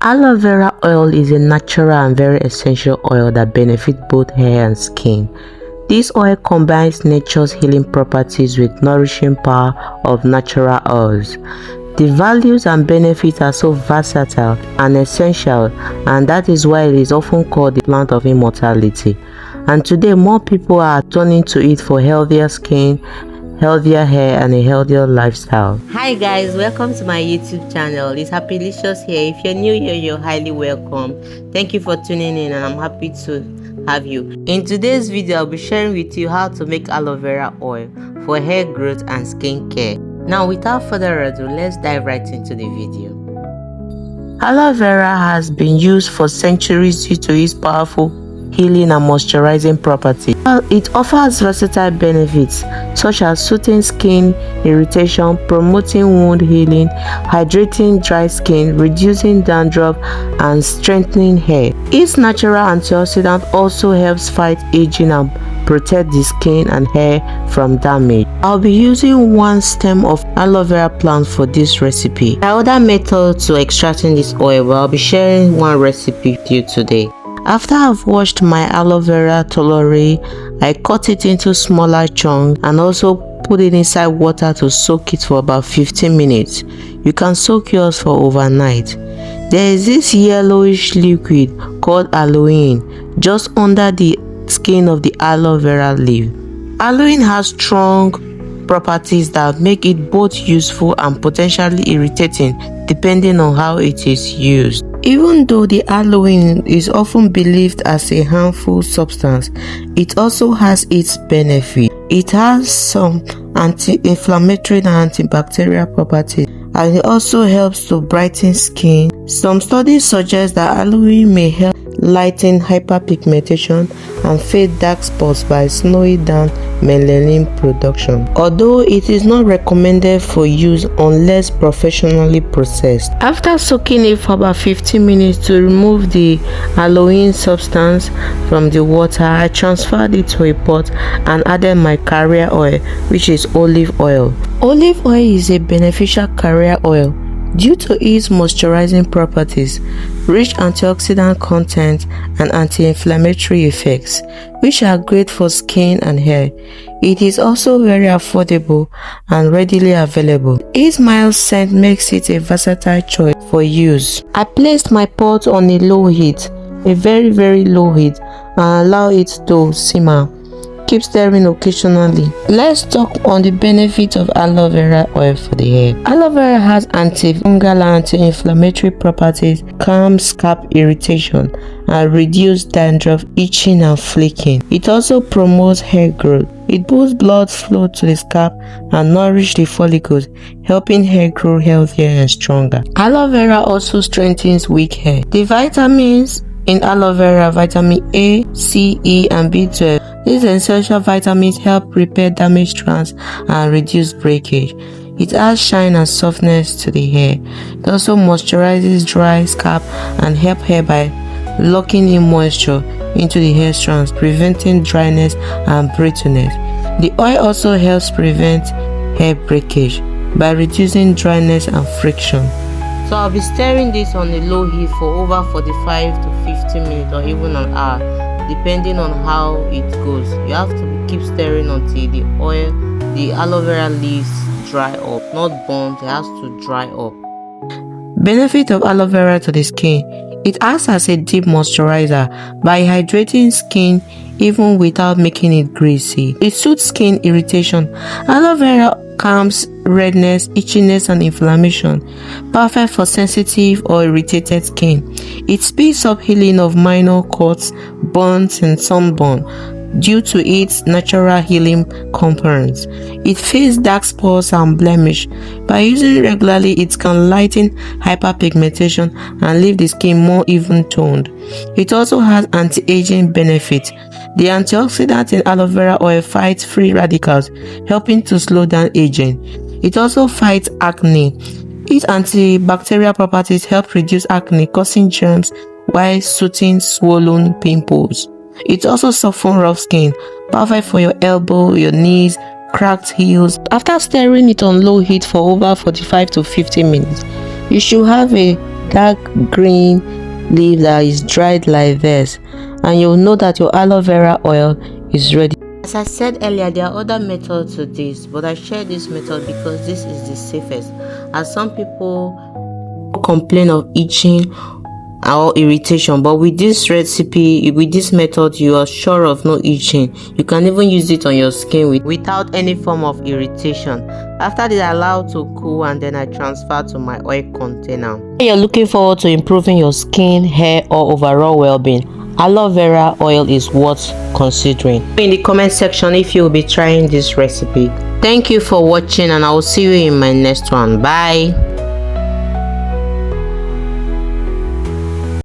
Aloe vera oil is a natural and very essential oil that benefits both hair and skin. This oil combines nature's healing properties with nourishing power of natural oils. The values and benefits are so versatile and essential, and that is why it is often called the plant of immortality. And today more people are turning to it for healthier skin, healthier hair, and a healthier lifestyle. Hi guys, welcome to my YouTube channel. It's Happylicious here. If you're new here, you're highly welcome. Thank you for tuning in, and I'm happy to have you. In today's video, I'll be sharing with you how to make aloe vera oil for hair growth and skin care. Now without further ado, let's dive right into the video. Aloe vera has been used for centuries due to its powerful healing and moisturizing properties. It offers versatile benefits such as soothing skin irritation, promoting wound healing, hydrating dry skin, reducing dandruff, and strengthening hair. Its natural antioxidant also helps fight aging and protect the skin and hair from damage. I'll be using one stem of aloe vera plant for this recipe. There are other methods to extracting this oil, but I'll be sharing one recipe with you today. After I've washed my aloe vera tolere, I cut it into smaller chunks and also put it inside water to soak it for about 15 minutes. You can soak yours for overnight. There is this yellowish liquid called aloin just under the skin of the aloe vera leaf. Aloin has strong properties that make it both useful and potentially irritating depending on how it is used. Even though the aloin is often believed as a harmful substance, it also has its benefit. It has some anti-inflammatory and antibacterial properties, and it also helps to brighten skin. Some studies suggest that aloin may help lighten hyperpigmentation and fade dark spots by slowing down melanin production, although it is not recommended for use unless professionally processed. After soaking it for about 15 minutes to remove the aloin substance from the water, I transferred it to a pot and added my carrier oil, which is olive oil. Olive oil is a beneficial carrier oil due to its moisturizing properties, rich antioxidant content, and anti-inflammatory effects, which are great for skin and hair. It is also very affordable and readily available. Its mild scent makes it a versatile choice for use. I placed my pot on a low heat, a very low heat, and allow it to simmer. Keep stirring occasionally. Let's talk on the benefit of aloe vera oil for the hair. Aloe vera has antifungal and anti-inflammatory properties, calms scalp irritation, and reduce dandruff, itching, and flaking. It also promotes hair growth. It boosts blood flow to the scalp and nourishes the follicles, helping hair grow healthier and stronger. Aloe vera also strengthens weak hair. The vitamins in aloe vera, vitamin A, C, E, and B12. These essential vitamins help repair damaged strands and reduce breakage. It adds shine and softness to the hair. It also moisturizes dry scalp and helps hair by locking in moisture into the hair strands, preventing dryness and brittleness. The oil also helps prevent hair breakage by reducing dryness and friction. So I'll be stirring this on a low heat for over 45 to 50 minutes or even an hour, depending on how it goes. You have to keep stirring until the aloe vera leaves dry up, not burnt. It has to dry up. Benefit of aloe vera to the skin: it acts as a deep moisturizer by hydrating skin even without making it greasy. It soothes skin irritation. Aloe vera calms redness, itchiness, and inflammation, perfect for sensitive or irritated skin. It speeds up healing of minor cuts, burns, and sunburn due to its natural healing components. It fades dark spots and blemish. By using it regularly, it can lighten hyperpigmentation and leave the skin more even-toned. It also has anti-aging benefits. The antioxidant in aloe vera oil fights free radicals, helping to slow down aging. It also fights acne. Its antibacterial properties help reduce acne, causing germs while soothing swollen pimples. It also softens rough skin, perfect for your elbow, your knees, cracked heels. After stirring it on low heat for over 45 to 50 minutes, you should have a dark green leaf that is dried like this, and you'll know that your aloe vera oil is ready. As I said earlier, there are other methods to this, but I share this method because this is the safest, as some people complain of itching or irritation, but with this recipe, with this method, you are sure of no itching. You can even use it on your skin without any form of irritation. After this, I allow to cool, and then I transfer to my oil container. If you're looking forward to improving your skin, hair, or overall well-being, aloe vera oil is worth considering. In the comment section if you will be trying this recipe. Thank you for watching, and I will see you in my next one. Bye.